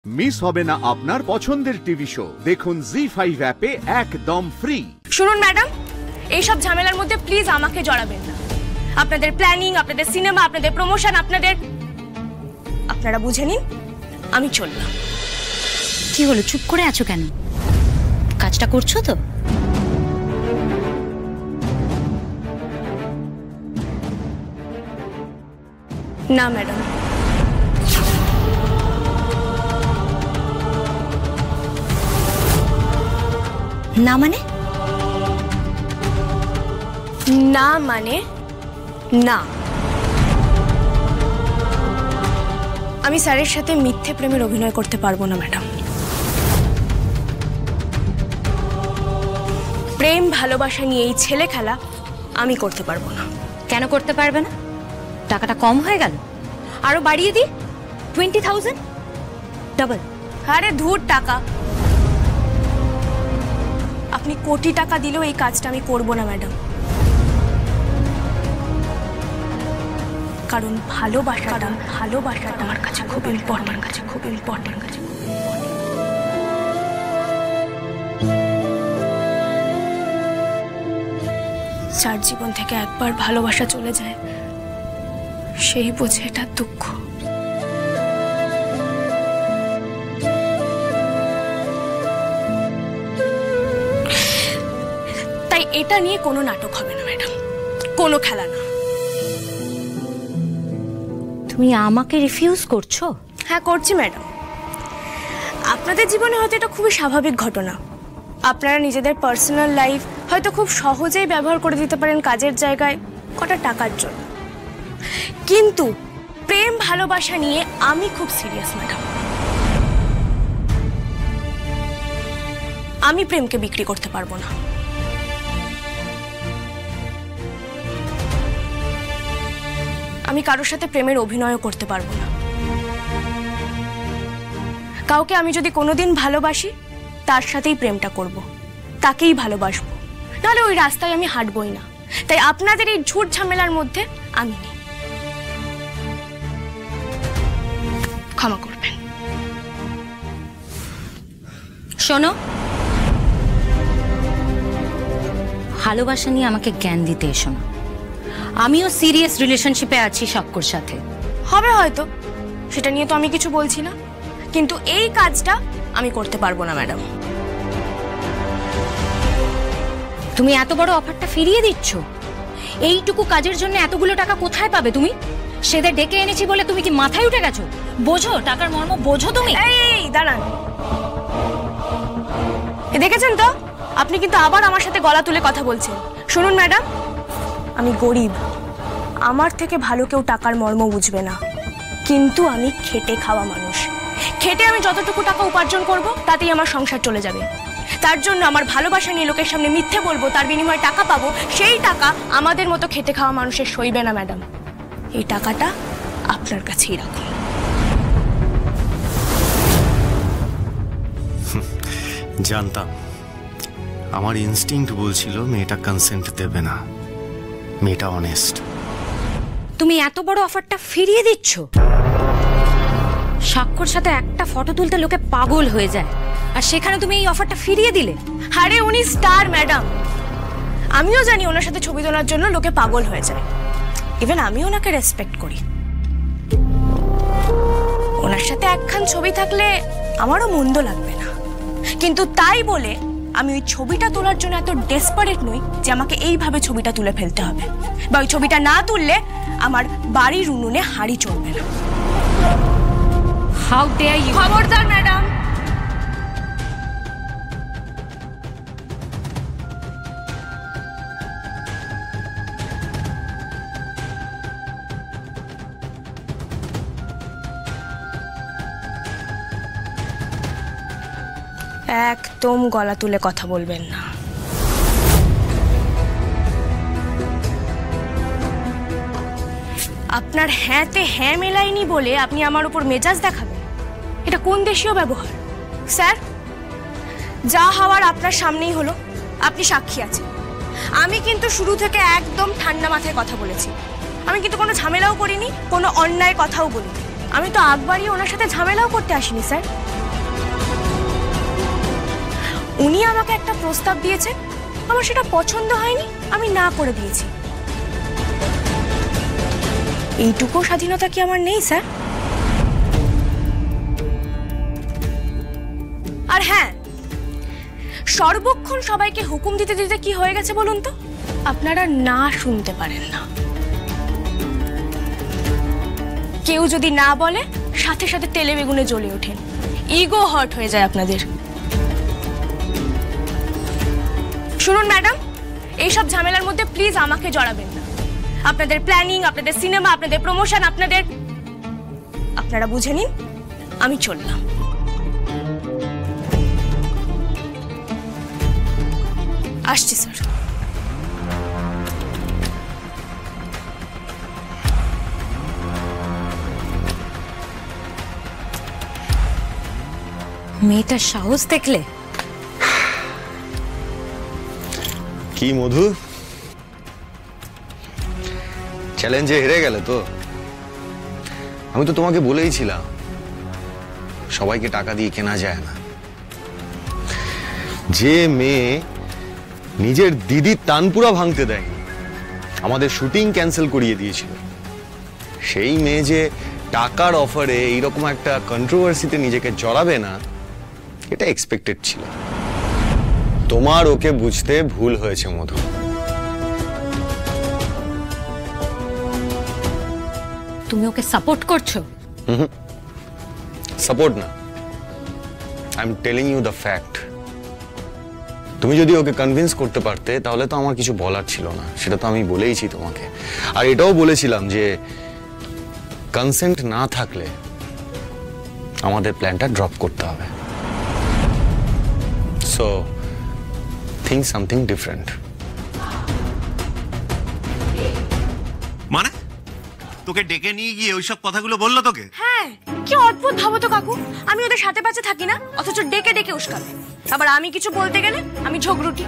Miss হবে না আপনার পছন্দের টিভি শো। দেখুন জি5 অ্যাপে একদম ফ্রি। শুনুন ম্যাডাম, এইসব ঝামেলার মধ্যে প্লিজ আমাকে জড়াবেন না। আপনাদের প্ল্যানিং, আপনাদের সিনেমা, আপনাদের প্রমোশন, আপনারা বুঝে নিন, আমি চললাম। কি হলো, চুপ করে আছো কেন? কাজটা করছো তো? না ম্যাডাম, না মানে? না মানে না। আমি স্যারের সাথে মিথ্যে প্রেমের অভিনয় করতে পারবো না ম্যাডাম। প্রেম ভালোবাসা নিয়ে এই ছেলে খেলা আমি করতে পারবো না। কেন করতে পারবে না? টাকাটা কম হয়ে গেল, আরো বাড়িয়ে দিই 20,000 ডাবল। আরে ধুর টাকা, আপনি কোটি টাকা দিলেও এই কাজটা আমি করবো না ম্যাডাম। কারণ ভালোবাসাটা আমার কাছে খুব ইম্পর্টেন্ট। যার জীবন থেকে একবার ভালোবাসা চলে যায় সেই বোঝে এটা দুঃখ। তাই এটা নিয়ে কোনো নাটক হবে না ম্যাডাম, কোনো খেলা না। তুমি আমাকে রিফিউজ করছো? হ্যাঁ করছি ম্যাডাম। আপনাদের জীবনে হয়তো এটা খুবই স্বাভাবিক ঘটনা। আপনারা নিজেদের পার্সোনাল লাইফ হয়তো খুব সহজেই ব্যবহার করে দিতে পারেন কাজের জায়গায় কটা টাকার জন্য, কিন্তু প্রেম ভালোবাসা নিয়ে আমি খুব সিরিয়াস ম্যাডাম। আমি প্রেমকে বিক্রি করতে পারবো না। আমি কারোর সাথে প্রেমের অভিনয়ও করতে পারবো না। কাউকে আমি যদি কোনোদিন ভালোবাসি তার সাথেই প্রেমটা করব, তাকেই ভালোবাসবো, নাহলে ওই রাস্তায় আমি হাঁটবই না। তাই আপনাদের এই ঝুট ঝামেলার মধ্যে আমি নেই, ক্ষমা করবেন। শোনো, ভালোবাসা নিয়ে আমাকে জ্ঞান দিতে এসো না। আমিও সিরিয়াস রিলেশনশিপে আছি শক্কর সাথে। হবে হয়তো, সেটা নিয়ে তো আমি কিছু বলছি না, কিন্তু এই কাজটা আমি করতে পারবো না ম্যাডাম। তুমি এত বড় অফারটা ফিরিয়ে দিচ্ছ? এইটুকু কাজের জন্য এতগুলো টাকা কোথায় পাবে তুমি? সেদের ডেকে এনেছি বলে তুমি কি মাথায় উঠে গেছো? বোঝো টাকার মর্ম, বোঝো তুমি? এই দাঁড়ান, দেখেছেন তো, আপনি কিন্তু আবার আমার সাথে গলা তুলে কথা বলছেন। শুনুন ম্যাডাম, আমি গরিব, আমার থেকে ভালো কেউ টাকার মর্ম বুঝবে না, কিন্তু আমি খেটে খাওয়া মানুষ। খেটে আমি যতটুকু টাকা উপার্জন করব তাতেই আমার সংসার চলে যাবে। তার জন্য আমার ভালোবাসা নিয়ে লোকের সামনে মিথ্যে বলবো, তার বিনিময়ে টাকা পাবো, সেই টাকা আমাদের মতো খেটে খাওয়া মানুষের সইবে না ম্যাডাম। এই টাকাটা আপনার কাছেই রাখুন। জানতাম, আমার ইনস্টিংক্ট বলছিল মেয়েটা কনসেন্ট দেবে না। মেয়েটা অনেস্ট। তুমি এত বড় অফারটা ফিরিয়ে দিচ্ছ? সাক্ষর সাথে একটা ফটো তুলতে লোকে পাগল হয়ে যায়, আর সেখানে তুমি এই অফারটা ফিরিয়ে দিলে। আরে উনি স্টার ম্যাডাম, আমিও জানি ওনার সাথে ছবি তোলার জন্য লোকে পাগল হয়ে যায়। ইভেন আমি ওনাকে রেসপেক্ট করি। ওনার সাথে একখান ছবি থাকলে আমারও মন্দ লাগবে না, কিন্তু তাই বলে আমি ওই ছবিটা তোলার জন্য এত ডেসপারেট নই যে আমাকে এইভাবে ছবিটা তুলে ফেলতে হবে, বা ওই ছবিটা না তুললে আমার বাড়ির উনুনে হাঁড়ি চলবে না। How dare you! খবরদার ম্যাডাম। একদম গলা তুলে কথা বলবেন না। আপনার হ্যাঁতে হ্যাঁ মেলাইনি বলে আপনি আমার উপর মেজাজ দেখাবেন? এটা কোন দেশীয় ব্যবহার স্যার? যা হওয়ার আপনার সামনেই হলো, আপনি সাক্ষী আছেন। আমি কিন্তু শুরু থেকে একদম ঠান্ডা মাথায় কথা বলেছি। আমি কিন্তু কোনো ঝামেলাও করিনি, কোনো অন্যায় কথাও বলিনি। আমি তো আগ বাড়িয়ে ওনার সাথে ঝামেলাও করতে আসিনি স্যার। উনি আমাকে একটা প্রস্তাব দিয়েছেন, আমার সেটা পছন্দ হয়নি, আমি না করে দিয়েছি। এইটুকু স্বাধীনতা কি আমার নেই স্যার? আর হ্যাঁ, সর্বক্ষণ সবাইকে হুকুম দিতে দিতে কি হয়ে গেছে বলুন তো? আপনারা না শুনতে পারেন না। কেউ যদি না বলে সাথে সাথে তেলে বেগুনে জ্বলে ওঠেন, ইগো হার্ট হয়ে যায় আপনাদের। শুনুন ম্যাডাম, এইসব ঝামেলার মধ্যে প্লিজ আমাকে জড়াবেন না। আপনাদের প্ল্যানিং, আপনাদের সিনেমা, আপনাদের প্রমোশন, আপনারা বুঝে নিন, আমি চললাম। আসছি স্যার। মেয়েটার সাহস দেখলে? কি মধু, চ্যালেঞ্জে হেরে গেলে তো? আমি তো তোমাকে বলেইছিলাম সবাইকে টাকা দিয়ে কেনা যায় না। যে মেয়ে নিজের দিদির তানপুরা ভাঙতে দেয়নি, আমাদের শুটিং ক্যান্সেল করিয়ে দিয়েছিল, সেই মেয়ে যে টাকার অফারে এইরকম একটা কন্ট্রোভার্সিতে নিজেকে জড়াবে না, এটা এক্সপেক্টেড ছিল। তোমার ওকে বুঝতে ভুল হয়েছে মধু। তুমি ওকে সাপোর্ট করছো? সাপোর্ট না, I am telling you the fact. তুমি যদি ওকে কনভিন্স করতে পারতে তাহলে তো আমার কিছু বলার ছিল না, সেটা তো আমি বলেইছি তোমাকে। আর এটাও বলেছিলাম যে কনসেন্ট না থাকলে আমাদের প্ল্যানটা ড্রপ করতে হবে। So think something different. মানে তোকে ডেকে নিয়ে গিয়ে ওইসব কথাগুলো বললো তোকে? হ্যাঁ, কি অদ্ভুত ভাবো তো কাকু, আমি ওদের সাথে পাশে থাকি না, অথচ ডেকে ডেকে উস্কাবে। আবার আমি কিছু বলতে গেলে আমি ঝগড়ুটি।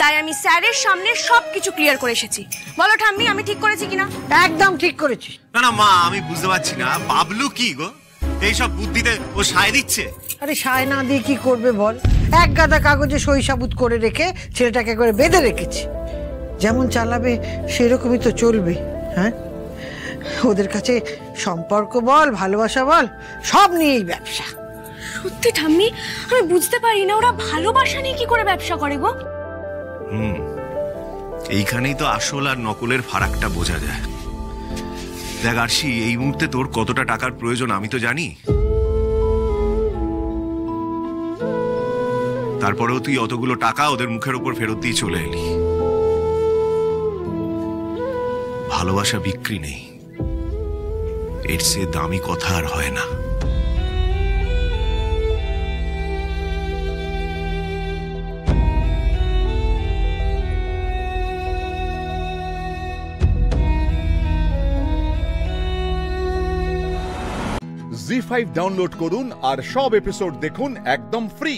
তাই আমি স্যারের সামনে সবকিছু ক্লিয়ার করে এসেছি। বলো ঠাম্মি, আমি ঠিক করেছি কিনা? একদম ঠিক করেছিস। না না মা, আমি বুঝতে পারছি না বাবলু কি গো এইসব বুদ্ধিতে ও সায় দিচ্ছে? আরে সায় না দিয়ে কি করবে বল? এক গাদা কাগজে সই সাবুত করে রেখে ছেলেটাকে করে বেঁধে রেখেছে। যেমন চালাবে সেরকমই তো চলবে। হ্যাঁ, ওদের কাছে সম্পর্ক বল, ভালোবাসা বল, সব নিয়েই ব্যবসা। সত্যি ঠাম্মি, আমি বুঝতে পারি না ওরা ভালোবাসা নিয়ে কি করে ব্যবসা করে গো। এইখানেই তো আসল আর নকলের ফারাকটা বোঝা যায়। দেখ আরশি, এই মুহূর্তে তোর কতটা টাকার প্রয়োজন আমি তো জানি। তারপরেও তুই অতগুলো টাকা ওদের মুখের উপর ফেরত দিয়ে চলে এলি। ভালোবাসা বিক্রি নেই, এর চেয়ে দামি কথা আর হয় না। জি5 ডাউনলোড করুন আর সব এপিসোড দেখুন একদম ফ্রি।